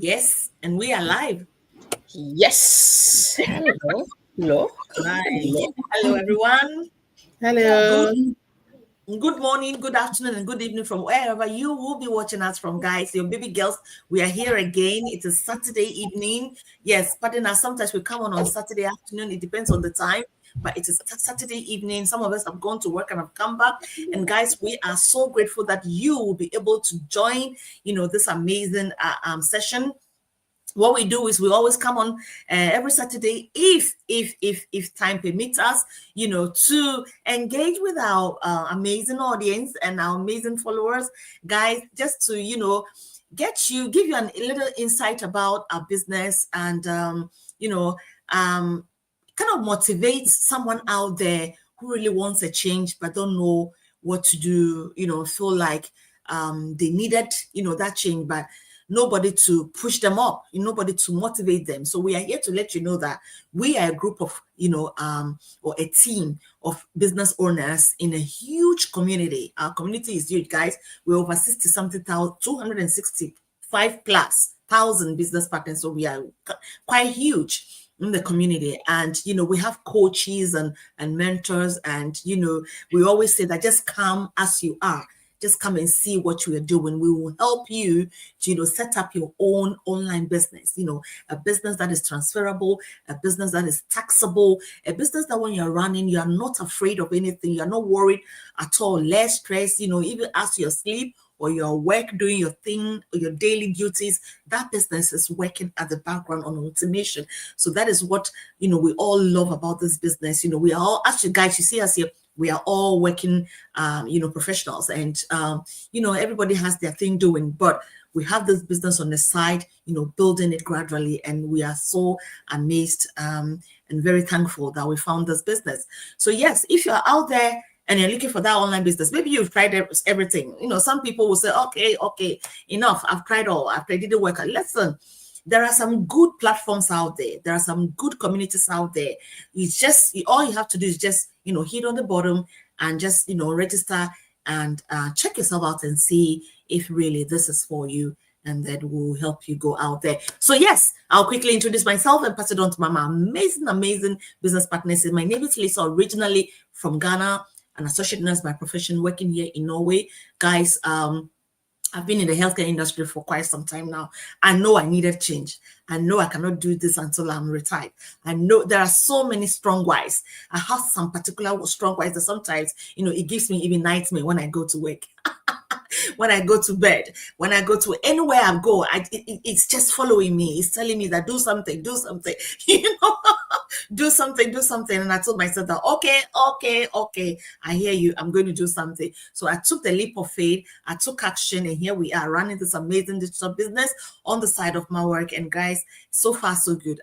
Yes, and we are live. Yes. Hello. Hello. Right. Hello. Hello, everyone. Good, Hello. good morning, good afternoon, and good evening from wherever you will be watching us from, guys. Your baby girls, we are here again. It is Saturday evening. Yes, pardon us. Sometimes we come on Saturday afternoon. It depends on the time. But it is Saturday evening. Some of us have gone to work and have come back. And guys, we are so grateful that you will be able to join, this amazing session. What we do is we always come on every Saturday, if time permits us, to engage with our amazing audience and our amazing followers, guys, just to give you a little insight about our business, and you know kind of motivate someone out there who really wants a change but don't know what to do, feel like they needed, that change, but nobody to push them up, nobody to motivate them. So we are here to let you know that we are a group of, or a team of business owners in a huge community. Our community is huge, guys. We're over 60 something thousand, 265 plus thousand business partners. So we are quite huge in the community, and we have coaches and mentors, and we always say that just come as you are, just come and see what we are doing. We will help you to set up your own online business, a business that is transferable, a business that is taxable, a business that when you're running, you are not afraid of anything, you're not worried at all, less stress, even as you sleep or your work, doing your thing, or your daily duties, that business is working at the background on automation. So that is what we all love about this business. We are all, actually, guys, you see us here, we are all working professionals, and everybody has their thing doing, but we have this business on the side, building it gradually, and we are so amazed and very thankful that we found this business. So yes, if you're out there and you're looking for that online business, maybe you've tried everything. Some people will say, okay, enough. I've tried all. After it didn't work. Listen, there are some good platforms out there. There are some good communities out there. It's just, all you have to do is just, hit on the bottom and just, register and check yourself out and see if really this is for you, and that will help you go out there. So yes, I'll quickly introduce myself and pass it on to my amazing business partners. My name is Lisa, originally from Ghana, an associate nurse by profession, working here in Norway. Guys, I've been in the healthcare industry for quite some time now. I know I needed change. I know I cannot do this until I'm retired. I know there are so many strong whys. I have some particular strong whys that sometimes, it gives me even nightmare when I go to work. When I go to bed, when I go to anywhere I go, it's just following me. It's telling me that do something, do something. And I told myself that, okay, I hear you. I'm going to do something. So I took the leap of faith. I took action, and here we are running this amazing digital business on the side of my work. And guys, so far so good.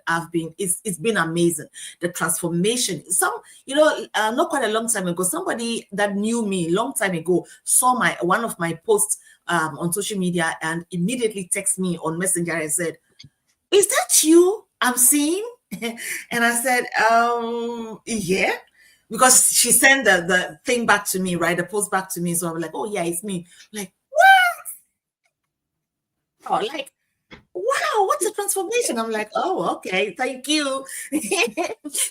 It's been amazing. The transformation. Not quite a long time ago, somebody that knew me a long time ago saw one of my posts on social media and immediately texted me on Messenger and said, "Is that you I'm seeing?" And I said, yeah, because she sent the thing back to me, right? The post back to me. So I was like, oh yeah, it's me. Like, what? Oh, like, wow, what's a transformation? I'm like, oh, okay, thank you.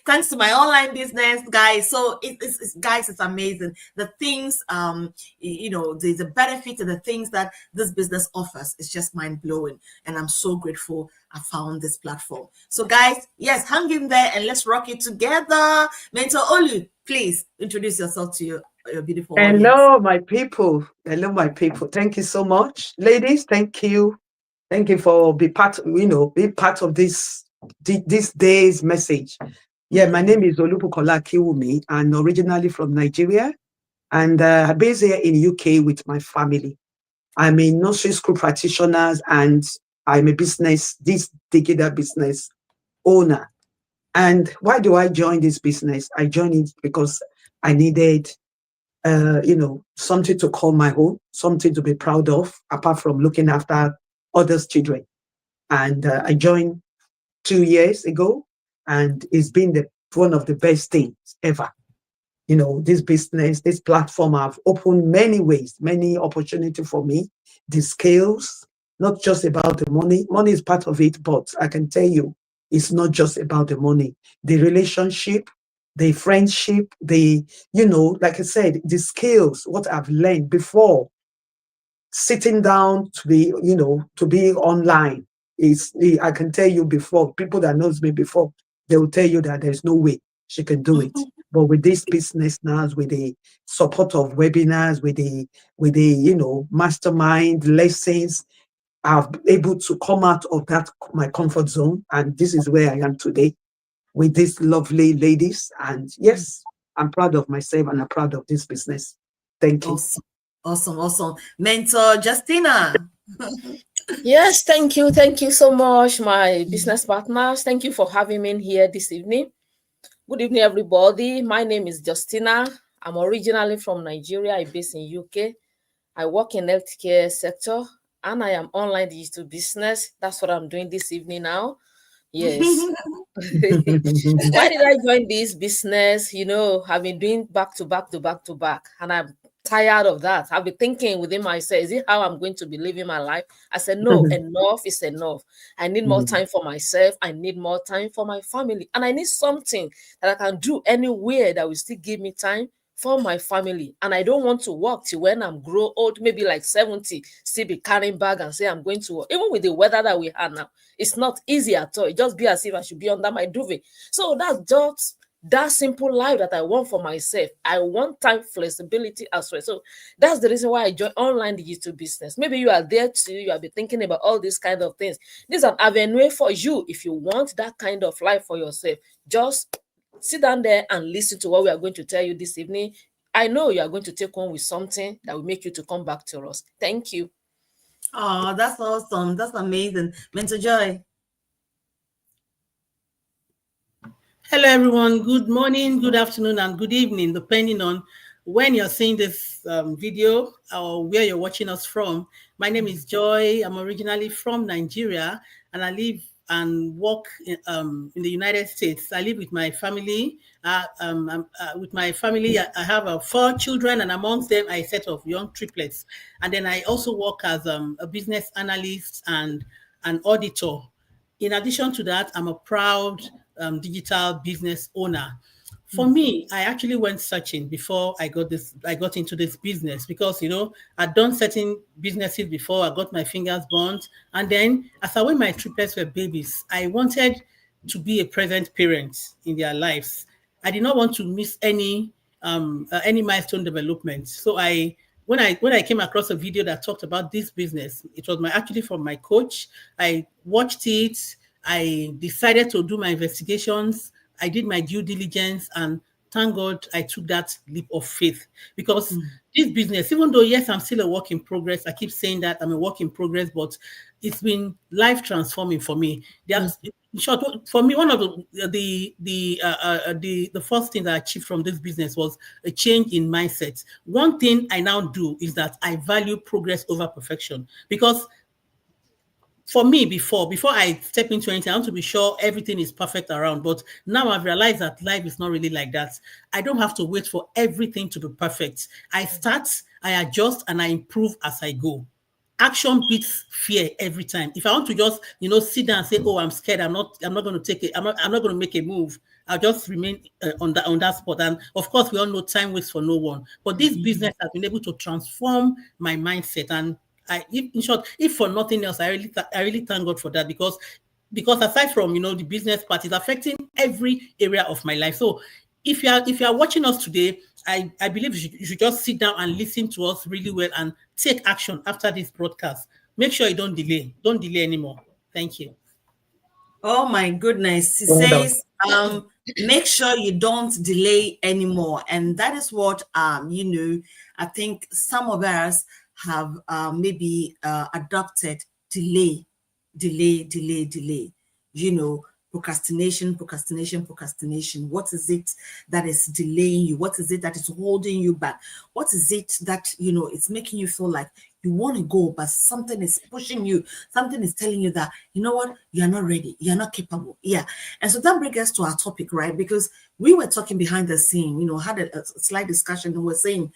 Thanks to my online business, guys. So it's amazing. The things, the benefits and the things that this business offers is just mind blowing. And I'm so grateful I found this platform. So guys, yes, hang in there and let's rock it together. Mentor Olu, please introduce yourself to your beautiful audience. Hello, my people. Hello, my people. Thank you so much, ladies. Thank you. Thank you for be part of this day's message. Yeah, my name is Olubukola Kiwumi, and originally from Nigeria, and I'm based here in UK with my family. I'm a nursery school practitioner, and I'm a this digital business owner. And why do I join this business? I joined it because I needed something to call my own, something to be proud of, apart from looking after others' children. And I joined 2 years ago, and it's been one of the best things ever. This business, this platform have opened many ways, many opportunities for me, the skills, not just about the money. Money is part of it, but I can tell you, it's not just about the money. The relationship, the friendship, like I said, the skills, what I've learned before sitting down to be online is, I can tell you before, people that knows me before, they will tell you that there's no way she can do it. But with this business now, with the support of webinars, with the mastermind lessons, I've been able to come out of that my comfort zone, and this is where I am today with these lovely ladies. And yes, I'm proud of myself and I'm proud of this business. Thank you. Awesome. Awesome. Awesome. Mentor Justina. Yes, thank you. Thank you so much, my business partners. Thank you for having me in here this evening. Good evening, everybody. My name is Justina. I'm originally from Nigeria. I'm based in UK. I work in healthcare sector and I am online digital business. That's what I'm doing this evening now. Yes. Why did I join this business? I've been doing back to back to back to back, and I'm tired of that. I've been thinking within myself, is it how I'm going to be living my life? I said, no, enough is enough. I need more time for myself. I need more time for my family. And I need something that I can do anywhere that will still give me time for my family. And I don't want to work till when I'm grow old, maybe like 70, still be carrying bag and say I'm going to work. Even with the weather that we have now, it's not easy at all. It just be as if I should be under my duvet. So that's just that simple life that I want for myself. I want time flexibility as well. So that's the reason why I joined online digital business. Maybe you are there too. You have been thinking about all these kind of things. This is an avenue for you if you want that kind of life for yourself. Just sit down there and listen to what we are going to tell you this evening. I know you are going to take home with something that will make you to come back to us. Thank you. Oh, that's awesome. That's amazing. Mentor Joy. Hello, everyone. Good morning, good afternoon, and good evening, depending on when you're seeing this video or where you're watching us from. My name is Joy. I'm originally from Nigeria, and I live and work in the United States. I live with my family. With my family, I have 4 children, and amongst them, a set of young triplets. And then I also work as a business analyst and an auditor. In addition to that, I'm a proud digital business owner. For me, I actually went searching before I got into this business because I'd done certain businesses before. I got my fingers burnt, and then as I when my triplets were babies, I wanted to be a present parent in their lives. I did not want to miss any milestone development. So when I came across a video that talked about this business, it was actually from my coach. I watched it. I decided to do my investigations. I did my due diligence, and thank God I took that leap of faith because this business, even though yes, I'm still a work in progress. I keep saying that I'm a work in progress, but it's been life transforming for me. In short, for me, one of the first thing that I achieved from this business was a change in mindset. One thing I now do is that I value progress over perfection because for me, before I step into anything, I want to be sure everything is perfect around. But now I've realized that life is not really like that. I don't have to wait for everything to be perfect. I start, I adjust, and I improve as I go. Action beats fear every time. If I want to just, sit down and say, "Oh, I'm scared. I'm not going to take it. I'm not going to make a move." I'll just remain on that spot. And of course, we all know time waits for no one. But this business has been able to transform my mindset. And in short, if for nothing else, I really thank God for that because aside from the business part, it's affecting every area of my life. So if you are watching us today, I believe you should just sit down and listen to us really well and take action after this broadcast. Make sure you don't delay. Don't delay anymore. Thank you. Oh my goodness. He Well done. says, make sure you don't delay anymore. And that is what I think some of us have maybe adopted delay, delay, delay, delay. Procrastination, procrastination, procrastination. What is it that is delaying you? What is it that is holding you back? What is it that it's making you feel like you want to go, but something is pushing you, something is telling you that what, you're not ready, you're not capable. Yeah. And so that brings us to our topic, right? Because we were talking behind the scene, had a slight discussion, and we're saying,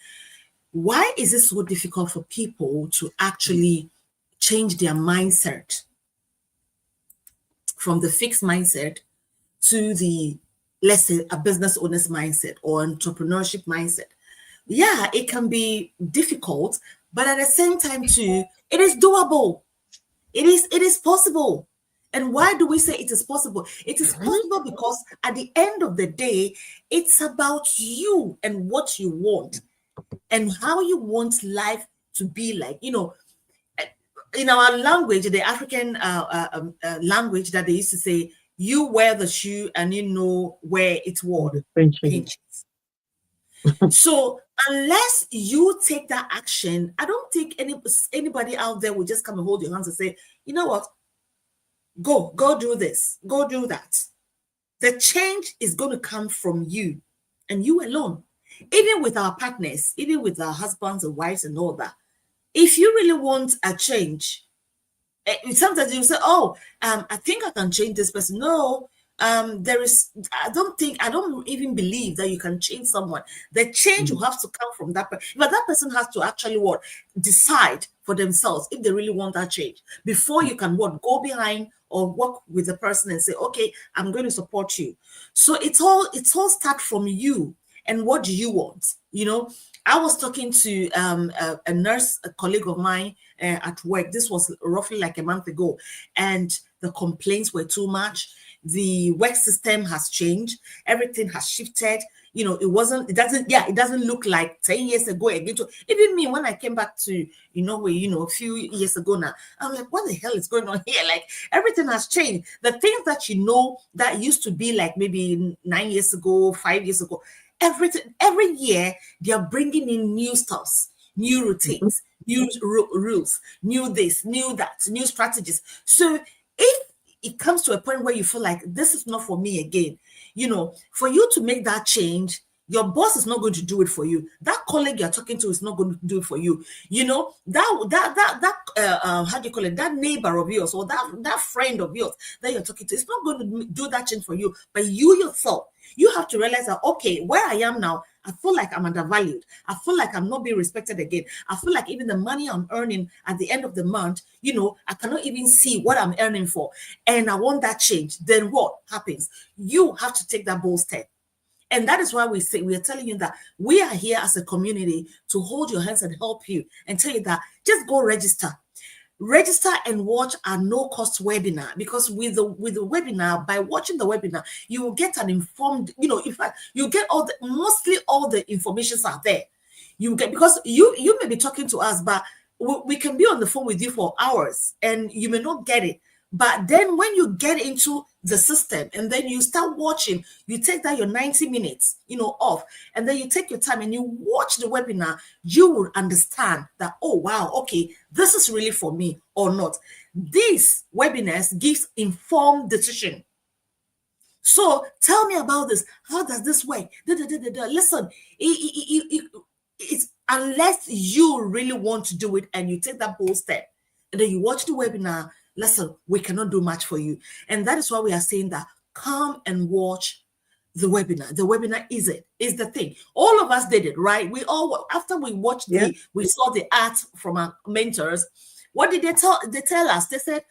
why is it so difficult for people to actually change their mindset from the fixed mindset to the, let's say, a business owner's mindset or entrepreneurship mindset. Yeah, it can be difficult, but at the same time too, it is doable. It is possible. And why do we say it is possible? It is possible because at the end of the day, it's about you and what you want and how you want life to be like. In our language, the African language, that they used to say, you wear the shoe and you know where it's worn, pinches. So unless you take that action, I don't think anybody out there will just come and hold your hands and say, you know what, go do this, go do that. The change is going to come from you and you alone. Even with our partners, even with our husbands and wives and all that, if you really want a change, sometimes you say, oh, I think I can change this person. No, I don't even believe that you can change someone. The change will have to come from that person. But that person has to actually decide for themselves if they really want that change before you can go behind or work with the person and say, okay, I'm going to support you. So it's all start from you and what do you want? I was talking to a nurse, a colleague of mine at work. This was roughly like a month ago, and the complaints were too much. The work system has changed. Everything has shifted. It doesn't look like 10 years ago again. So even me, when I came back to, a few years ago now, I'm like, what the hell is going on here? Like, everything has changed. The things that that used to be like maybe 9 years ago, 5 years ago, every year they are bringing in new stuffs, new routines, new rules, new this, new that, new strategies. So if it comes to a point where you feel like this is not for me again, for you to make that change, your boss is not going to do it for you. That colleague you're talking to is not going to do it for you. How do you call it? That neighbor of yours or that friend of yours that you're talking to is not going to do that change for you. But you yourself, you have to realize that, okay, where I am now, I feel like I'm undervalued. I feel like I'm not being respected again. I feel like even the money I'm earning at the end of the month, I cannot even see what I'm earning for. And I want that change. Then what happens? You have to take that bold step. And that is why we are telling you that we are here as a community to hold your hands and help you and tell you that just go register and watch a no-cost webinar, because with the webinar, by watching the webinar, you will get an informed, in fact, you get mostly all the informations are there. You get, because you may be talking to us, but we can be on the phone with you for hours and you may not get it. But then when you get into the system and then you start watching, you take that your 90 minutes, off, and then you take your time and you watch the webinar, you will understand that, oh, wow, okay, this is really for me or not. These webinars gives informed decision. So tell me about this. How does this work? Listen, it's unless you really want to do it and you take that bold step and then you watch the webinar, listen, we cannot do much for you. And that is why we are saying that come and watch the webinar. The webinar is the thing. All of us did it, right? We all, after we watched we saw the art from our mentors. What did they tell us? They said,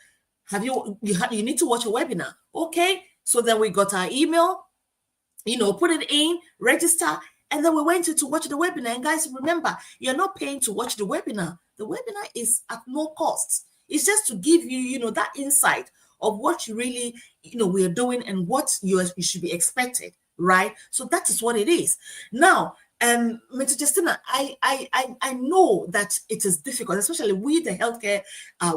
you need to watch a webinar. Okay. So then we got our email, put it in, register, and then we went to watch the webinar. And guys, remember, you're not paying to watch the webinar. The webinar is at no cost. It's just to give you, that insight of what you really, we are doing and what you should be expected, right? So that is what it is. Now, Mr. Justina, I know that it is difficult, especially we, the healthcare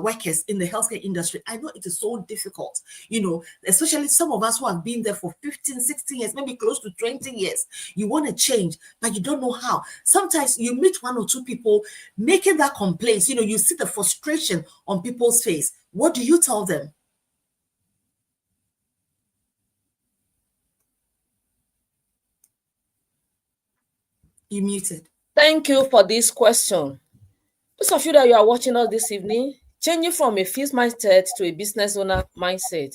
workers in the healthcare industry. I know it is so difficult, especially some of us who have been there for 15, 16 years, maybe close to 20 years. You want to change, but you don't know how. Sometimes you meet one or two people making that complaint. You see the frustration on people's face. What do you tell them? You muted. Thank you for this question. Those of you that you are watching us this evening, changing from a fixed mindset to a business owner mindset,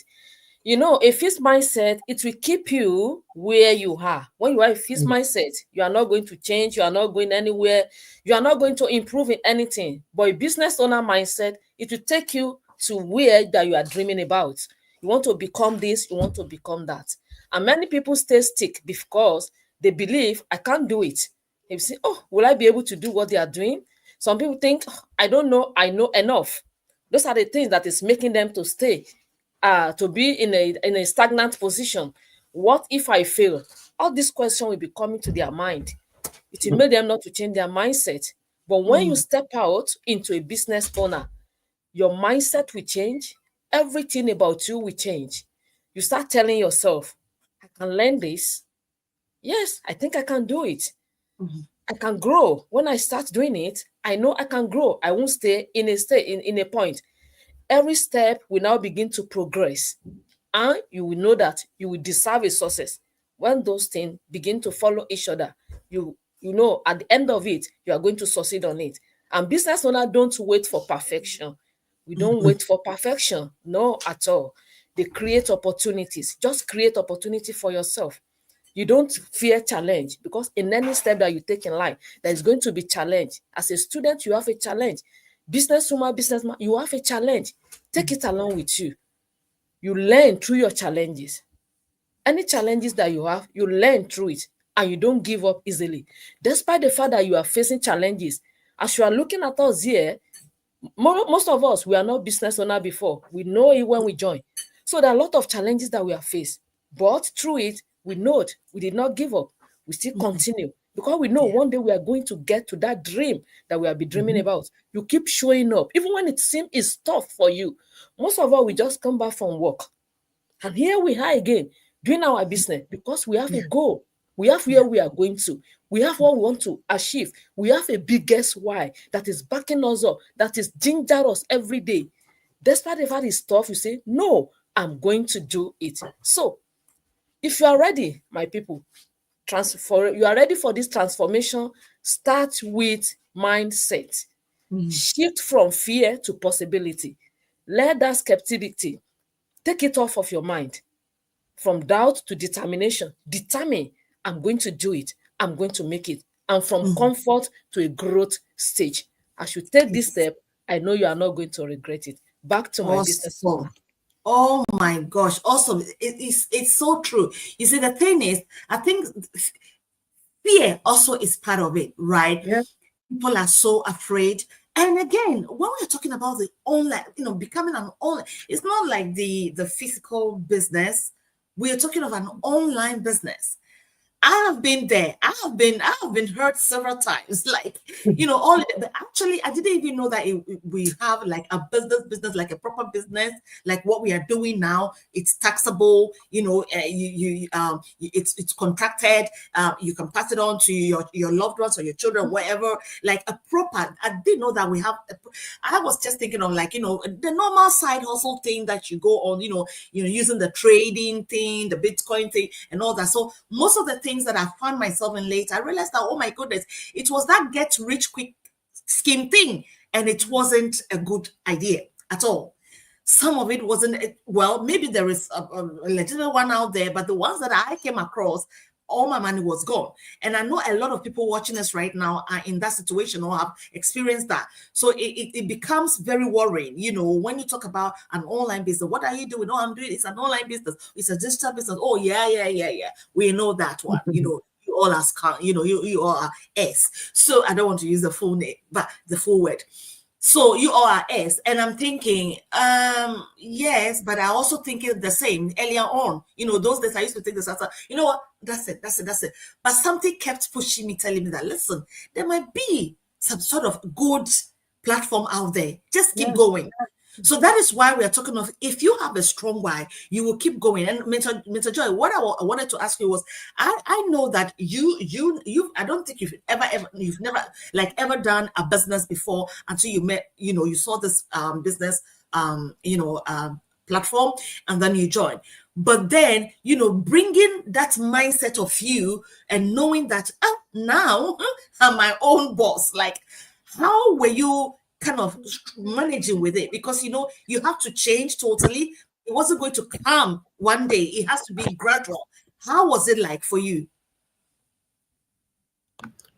A fixed mindset, it will keep you where you are. When you have a fixed mindset, you are not going to change, you are not going anywhere, you are not going to improve in anything. But a business owner mindset, it will take you to where that you are dreaming about. You want to become this, you want to become that. And many people stay stick because they believe, I can't do it. They say, oh, will I be able to do what they are doing? Some people think, "Oh, I don't know, I know enough." Those are the things that is making them to stay, to be in a stagnant position. What if I fail? All these questions will be coming to their mind. It will make them not to change their mindset. But when you step out into a business owner, your mindset will change. Everything about you will change. You start telling yourself, I can learn this. Yes, I think I can do it. I can grow. When I start doing it, I know I can grow. I won't stay in a point. Every step will now begin to progress, and you will know that you will deserve a success. When those things begin to follow each other, you know at the end of it, you are going to succeed on it. And business owners don't wait for perfection. We don't wait for perfection, no, at all. They create opportunities. Just create opportunity for yourself. You don't fear challenge, because in any step that you take in life, there is going to be challenge. As a student, you have a challenge. Businessman, you have a challenge. Take it along with you. You learn through your challenges. Any challenges that you have, you learn through it, and you don't give up easily. Despite the fact that you are facing challenges, as you are looking at us here, most of us, we are not business owner before. We know it when we join. So there are a lot of challenges that we have faced. But through it, we know it. We did not give up. We still continue, because we know one day we are going to get to that dream that we have been dreaming about. You keep showing up, even when it seems it's tough for you. Most of us, we just come back from work. And here we are again, doing our business, because we have a goal. We have where we are going to. We have what we want to achieve. We have a biggest why that is backing us up, that is ginger us every day. Despite the fact it's tough, you say, no, I'm going to do it. So, if you are ready, my people, you are ready for this transformation, start with mindset. Shift from fear to possibility. Let that skepticity, take it off of your mind. From doubt to determination. Determine, I'm going to do it. I'm going to make it. And from comfort to a growth stage. As you take this step, I know you are not going to regret it. Back to my business. Awesome. Oh my gosh, awesome. It's so true. You see, the thing is, I think fear also is part of it, right? Yeah. People are so afraid. And again, when we're talking about the online, becoming an online, it's not like the physical business. We are talking of an online business. I have been there. I have been hurt several times. Like, all but actually, I didn't even know that we have like a business, like a proper business, like what we are doing now. It's taxable. It's contracted. You can pass it on to your loved ones or your children, whatever. Like a proper. I didn't know that we have. I was just thinking of like the normal side hustle thing that you go on. Using the trading thing, the Bitcoin thing, and all that. So most of the things that I found myself in later, I realized that, oh my goodness, it was that get rich quick scheme thing. And it wasn't a good idea at all. Some of it wasn't, well, maybe there is a legitimate one out there, but the ones that I came across, all my money was gone. And I know a lot of people watching us right now are in that situation or have experienced that. So it becomes very worrying. When you talk about an online business, what are you doing? Oh, I'm doing it's an online business. It's a digital business. Oh, yeah. We know that one. You all are you all are S. So I don't want to use the full name, but the full word. So you all are S, and I'm thinking, yes, but I also think it the same earlier on. Those days I used to think this. I thought, you know what? That's it. But something kept pushing me, telling me that, listen, there might be some sort of good platform out there. Just keep going. So that is why we are talking of, if you have a strong why, you will keep going. And Mr. Joy, what I wanted to ask you was, I know that you I don't think you've never like ever done a business before until you met, you saw this business platform, and then you joined. But then, bringing that mindset of you and knowing that now I'm my own boss, like, how were you kind of managing with it? Because you have to change totally. It wasn't going to come one day. It has to be gradual. How was it like for you?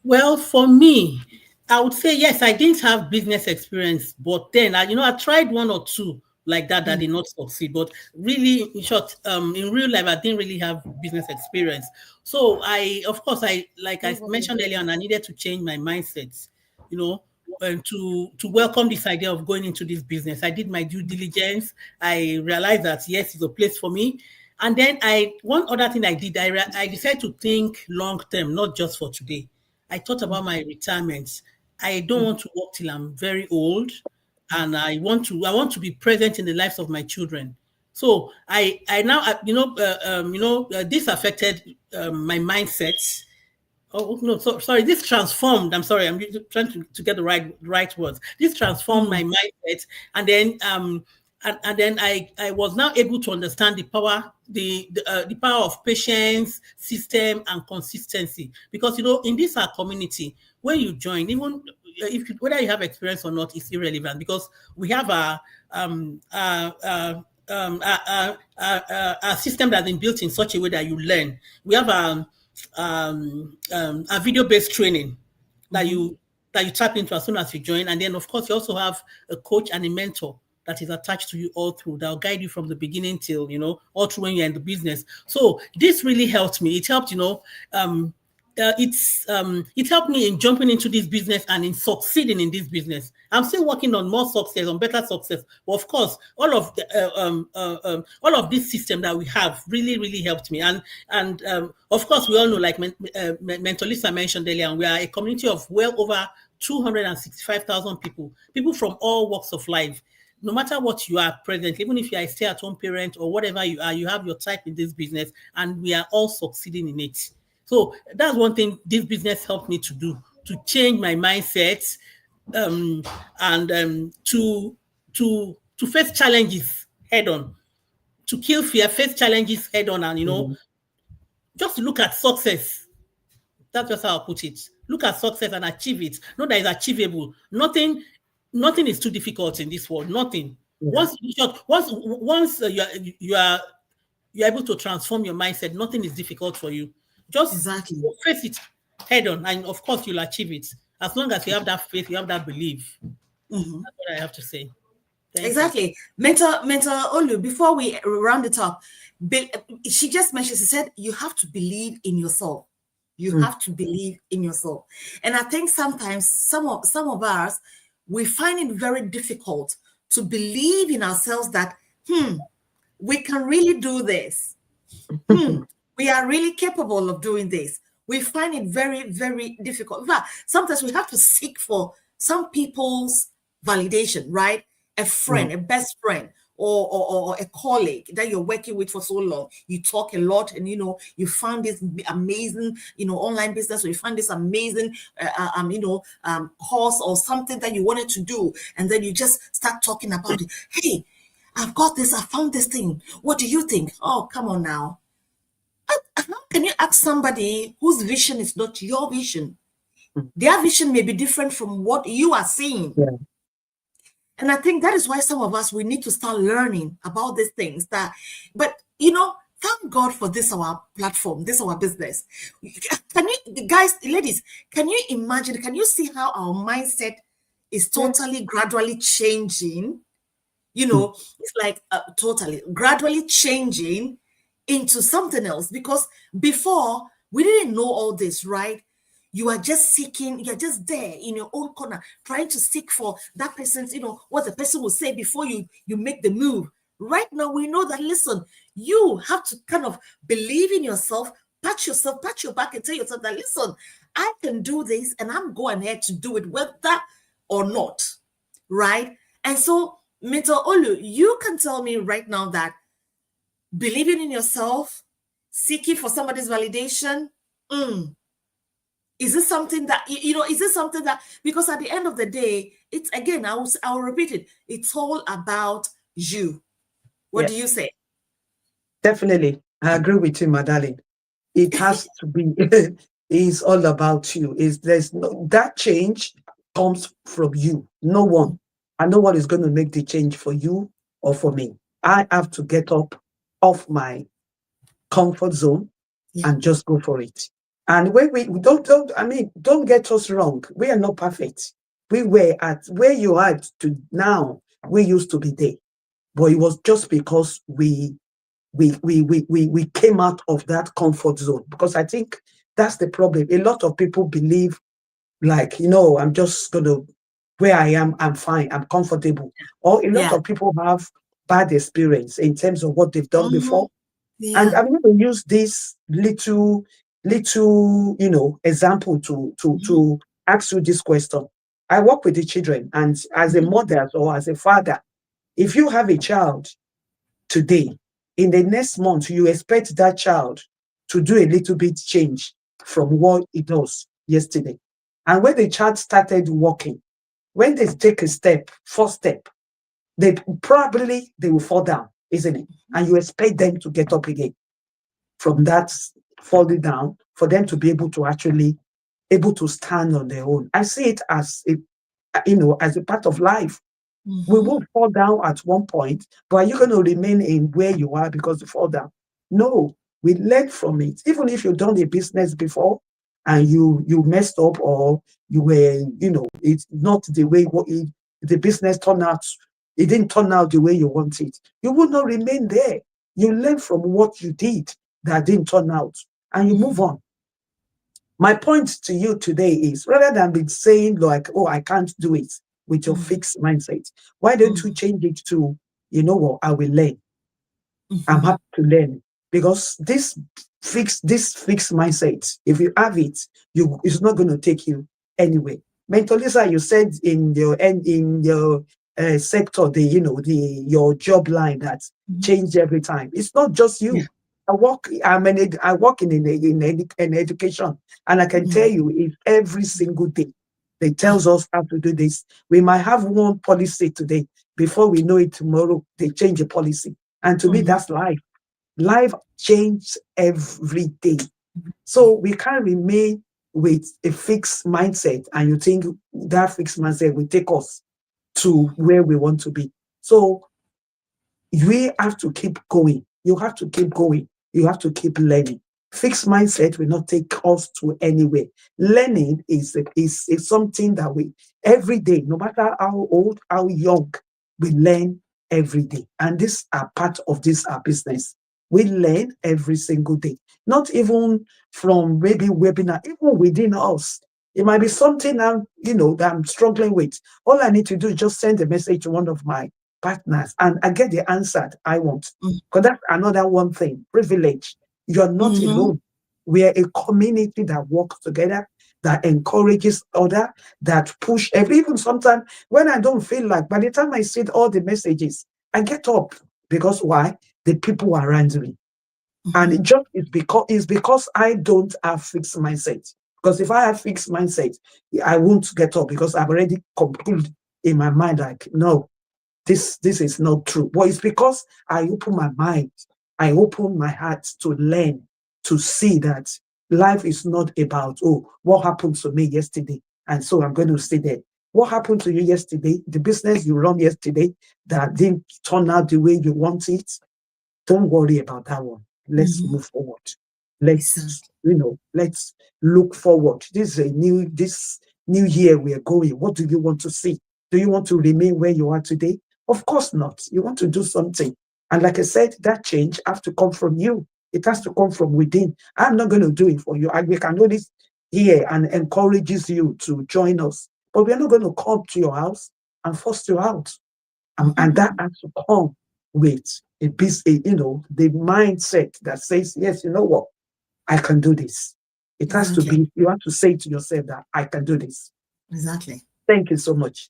Well, for me, I would say yes, I didn't have business experience, but then I tried one or two like that Mm, did not succeed. But really, in short, in real life, I didn't really have business experience. So of course, like I mentioned earlier, on, I needed to change my mindset, you know, and to welcome this idea of going into this business. I did my due diligence. I realized that yes, it's a place for me. And then one other thing I did, I decided to think long term, not just for today. I thought about my retirement. I don't want to work till I'm very old, and I want to be present in the lives of my children. So I now this affected my mindset. Oh no, sorry. This transformed. I'm sorry. I'm trying to get the right words. This transformed mm, my mindset, and then and then I was now able to understand the power of patience, system, and consistency. Because in this our community, when you join, even if whether you have experience or not, is irrelevant because we have a system that's been built in such a way that you learn. We have a video-based training that mhm. you tap into as soon as you join, and then of course you also have a coach and a mentor that is attached to you all through that will guide you from the beginning till all through when you're in the business. So this really helped me. It helped it helped me in jumping into this business and in succeeding in this business. I'm still working on more success, on better success. But of course, all of this system that we have really, really helped me. And of course, we all know, like Mentor Lisa mentioned earlier, and we are a community of well over 265,000 people from all walks of life. No matter what you are present, even if you are a stay-at-home parent or whatever you are, you have your type in this business, and we are all succeeding in it. So that's one thing this business helped me to do, to change my mindset, um, and to face challenges head on, to kill fear, face challenges head on, and Mhm. just look at success. That's just how I put it. Look at success and achieve it. Know that it's achievable. Nothing is too difficult in this world. Nothing. Yeah. Once you're able to transform your mindset, nothing is difficult for you. Just Exactly. face it head on, and of course you'll achieve it. As long as you have that faith, you have that belief. Mhm. That's what I have to say. Thank you. Exactly. Mentor Olu, before we round it up, be, she just mentioned, she said, you have to believe in yourself. You Mm. have to believe in yourself. And I think sometimes some of us, we find it very difficult to believe in ourselves that, we can really do this. We are really capable of doing this. We find it very, very difficult. In fact, sometimes we have to seek for some people's validation, right? A Mm. friend, a best friend, or a colleague that you're working with for so long. You talk a lot, and you found this amazing, online business, or you find this amazing, course or something that you wanted to do, and then you just start talking about it. Hey, I've got this. I found this thing. What do you think? Oh, come on now. How can you ask somebody whose vision is not your vision? Mm. Their vision may be different from what you are seeing. Yeah. And I think that is why some of us, we need to start learning about these things. But thank God for this our platform, this our business. Can you guys, ladies, can you imagine? Can you see how our mindset is Yes. totally gradually changing? Mm. It's like totally gradually changing into something else, because before we didn't know all this, right? You are just seeking, you're just there in your own corner trying to seek for that person's, what the person will say before you make the move. Right now we know that, listen, you have to kind of believe in yourself, pat your back and tell yourself that, listen, I can do this, and I'm going ahead to do it whether or not, right? And so, Mr. Olu, you can tell me right now that believing in yourself, seeking for somebody's validation, is this something that is this something that, because at the end of the day, it's, again, I'll repeat it, it's all about you. What do you Yes. say? Definitely. I agree with you, my darling. It has to be. It's all about you. Is there's no that change comes from you. No one. And no one is going to make the change for you or for me. I have to get up off my comfort zone Yeah. and just go for it. And when we don't get us wrong. We are not perfect. We were at where you are to now. We used to be there, but it was just because we came out of that comfort zone. Because I think that's the problem. A lot of people believe like, I'm just gonna where I am, I'm fine, I'm comfortable. Or a lot Yeah. of people have bad experience in terms of what they've done Mhm. before. And Yeah. I'm going to use this little, example Mhm. to ask you this question. I work with the children, and as a Mhm. mother or as a father, if you have a child today, in the next month, you expect that child to do a little bit change from what it does yesterday. And when the child started walking, when they take a step, first step, they will fall down, isn't it? And you expect them to get up again from that falling down for them to be able to actually able to stand on their own. I see it as as a part of life. We Mhm. will fall down at one point, but are you going to remain in where you are because you fall down? No, we learn from it. Even if you've done a business before and you messed up, or you were, it's not the way the business turned out, it didn't turn out the way you want it. You will not remain there. You learn from what you did that didn't turn out, and you move Mhm. on. My point to you today is, rather than be saying like, oh, I can't do it with your Mhm. fixed mindset, why don't you change it to, you know what, I will learn. I'm Mhm. happy to learn. Because this fixed mindset, if you have it, it's not going to take you anywhere. Mentor Lisa, you said in your sector, your job line that Mhm. changed every time. It's not just Yeah. you. I work in education, and I can tell Mhm. you, it's every single day they tells us how to do this. We might have one policy today, before we know it, tomorrow they change a policy. And to me, Mhm. that's life. Life changes every day. So we can't remain with a fixed mindset, and you think that fixed mindset will take us to where we want to be. So we have to keep going. You have to keep going. You have to keep learning. Fixed mindset will not take us to anywhere. Learning is something that we every day, no matter how old, how young, we learn every day. And this are part of this our business. We learn every single day. Not even from maybe webinar, even within us. It might be something that I'm struggling with. All I need to do is just send a message to one of my partners, and I get the answer that I want. Because that's another one thing, privilege. You're not Mhm. alone. We are a community that works together, that encourages other, that push even sometimes when I don't feel like, by the time I see all the messages, I get up. Because why? The people around me. And Mhm. it's because I don't have fixed mindset. Because if I have fixed mindset, I won't get up, because I've already concluded in my mind, like, no, this is not true. But it's because I open my mind, I open my heart to learn, to see that life is not about, oh, what happened to me yesterday, and so I'm going to stay there. What happened to you yesterday, the business you run yesterday that didn't turn out the way you want it, don't worry about that one. Let's Mhm. move forward. Let's, Exactly. let's look forward. This new year we are going. What do you want to see? Do you want to remain where you are today? Of course not. You want to do something. And like I said, that change has to come from you. It has to come from within. I'm not going to do it for you. We can do this here and encourages you to join us. But we're not going to come to your house and force you out. And that Mhm. has to come with the mindset that says, yes, you know what, I can do this. It has to Exactly. be, you have to say to yourself that I can do this. Exactly. Thank you so much.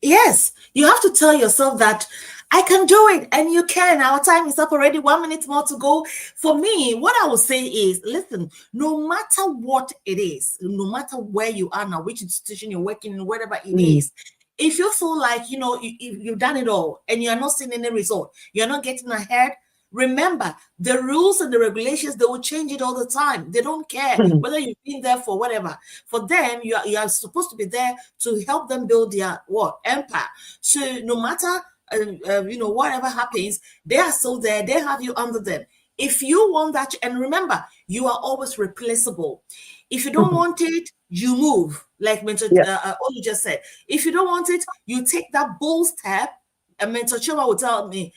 Yes, you have to tell yourself that I can do it, and you can. Our time is up already, 1 minute more to go. For me, what I will say is, listen, no matter what it is, no matter where you are now, which institution you're working in, whatever it Mm. is, if you feel like, you've done it all and you're not seeing any result, you're not getting ahead, remember the rules and the regulations, they will change it all the time. They don't care whether you've been there for whatever. For them, you are supposed to be there to help them build their what empire. So no matter whatever happens, they are still there. They have you under them. If you want that, and remember, you are always replaceable. If you don't want it, you move. Like Mentor Yeah. Olu just said. If you don't want it, you take that bold step. And Mentor Choma will tell me,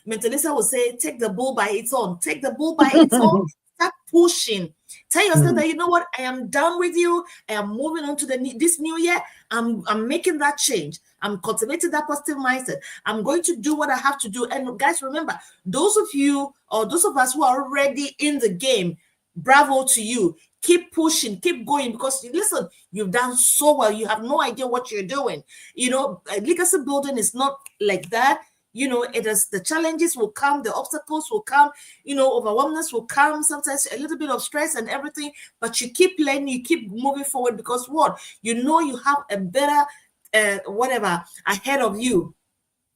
Mentor Lisa will say, take the bull by its own. Take the bull by its own. Start pushing. Tell yourself that, you know what, I am done with you. I am moving on to this new year. I'm making that change. I'm cultivating that positive mindset. I'm going to do what I have to do. And guys, remember, those of you or those of us who are already in the game, bravo to you. Keep pushing, keep going, because listen, you've done so well. You have no idea what you're doing. Legacy building is not like that. It is, the challenges will come, the obstacles will come, overwhelmness will come, sometimes a little bit of stress and everything, but you keep learning, you keep moving forward, because what? You have a better whatever ahead of you.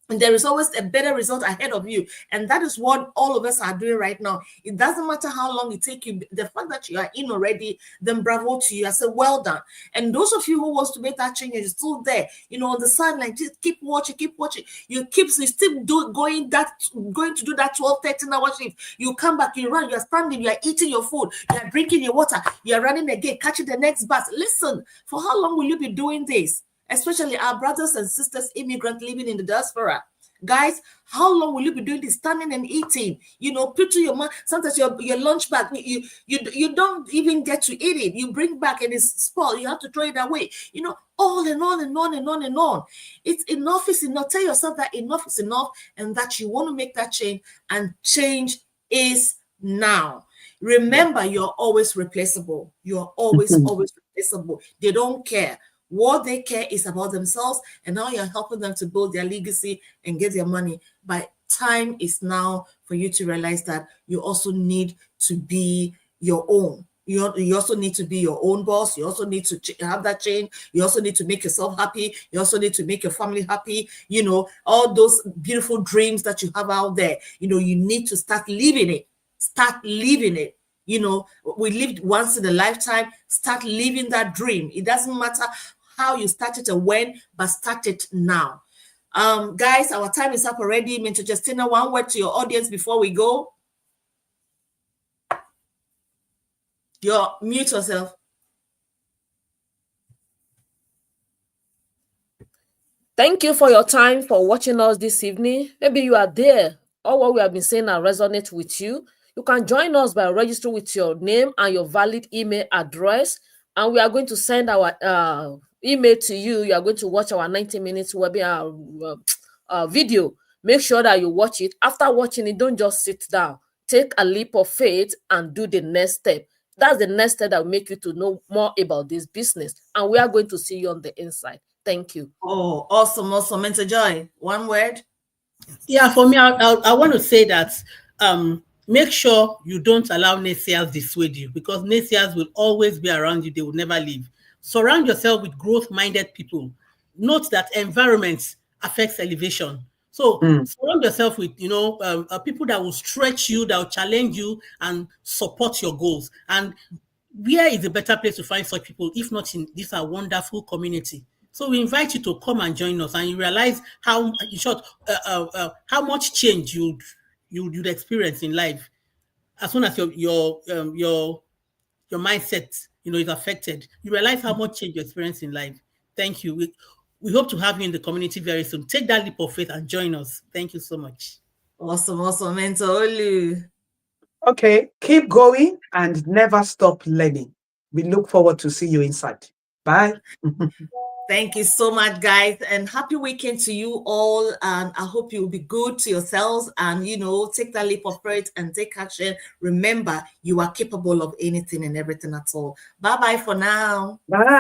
And there is always a better result ahead of you. And that is what all of us are doing right now. It doesn't matter how long it takes you. The fact that you are in already, then bravo to you. I say, well done. And those of you who wants to make that change, you're still there, on the sideline, just keep watching. You still going to do that 12, 13-hour shift. You come back, you run, you're standing, you're eating your food, you're drinking your water, you're running again, catching the next bus. Listen, for how long will you be doing this? Especially our brothers and sisters, immigrants living in the diaspora. Guys, how long will you be doing this, standing and eating? Put to your mouth. Sometimes your lunch bag, you don't even get to eat it. You bring back and it's spoiled. You have to throw it away. On and on and on and on and on. It's enough is enough. Tell yourself that enough is enough, and that you want to make that change, and change is now. Remember, you're always replaceable. You're always replaceable. They don't care. What they care is about themselves and how you're helping them to build their legacy and get their money. But time is now for you to realize that you also need to be your own. You also need to be your own boss. You also need to have that change. You also need to make yourself happy. You also need to make your family happy. All those beautiful dreams that you have out there, you need to start living it. Start living it. We lived once in a lifetime. Start living that dream. It doesn't matter how you started and when, but start it now. Guys, our time is up already. Mentor Justina, one word to your audience before we go. Mute yourself. Thank you for your time, for watching us this evening. Maybe you are there. All what we have been saying and resonate with you. You can join us by registering with your name and your valid email address. And we are going to send our email to you. You are going to watch our 90 minutes webinar video. Make sure that you watch it. After watching it, don't just sit down. Take a leap of faith and do the next step. That's the next step that will make you to know more about this business. And we are going to see you on the inside. Thank you. Oh, awesome. Mentor Joy, one word. Yeah, for me, I want to say that make sure you don't allow naysayers dissuade you, because naysayers will always be around you. They will never leave. Surround yourself with growth-minded people. Note that environment affects elevation. So surround yourself with, people that will stretch you, that will challenge you and support your goals. And where is a better place to find such people if not in this our wonderful community? So we invite you to come and join us, and you realize how, in short, how much change you'd experience in life as soon as your mindset is affected. You realize how much change you experience in life. Thank you. We hope to have you in the community very soon. Take that leap of faith and join us. Thank you so much. Awesome, Mentor Olu. Okay, keep going and never stop learning. We look forward to see you inside. Bye. Thank you so much, guys, and happy weekend to you all. And I hope you will be good to yourselves and, take that leap of faith and take action. Remember, you are capable of anything and everything at all. Bye-bye for now. Bye.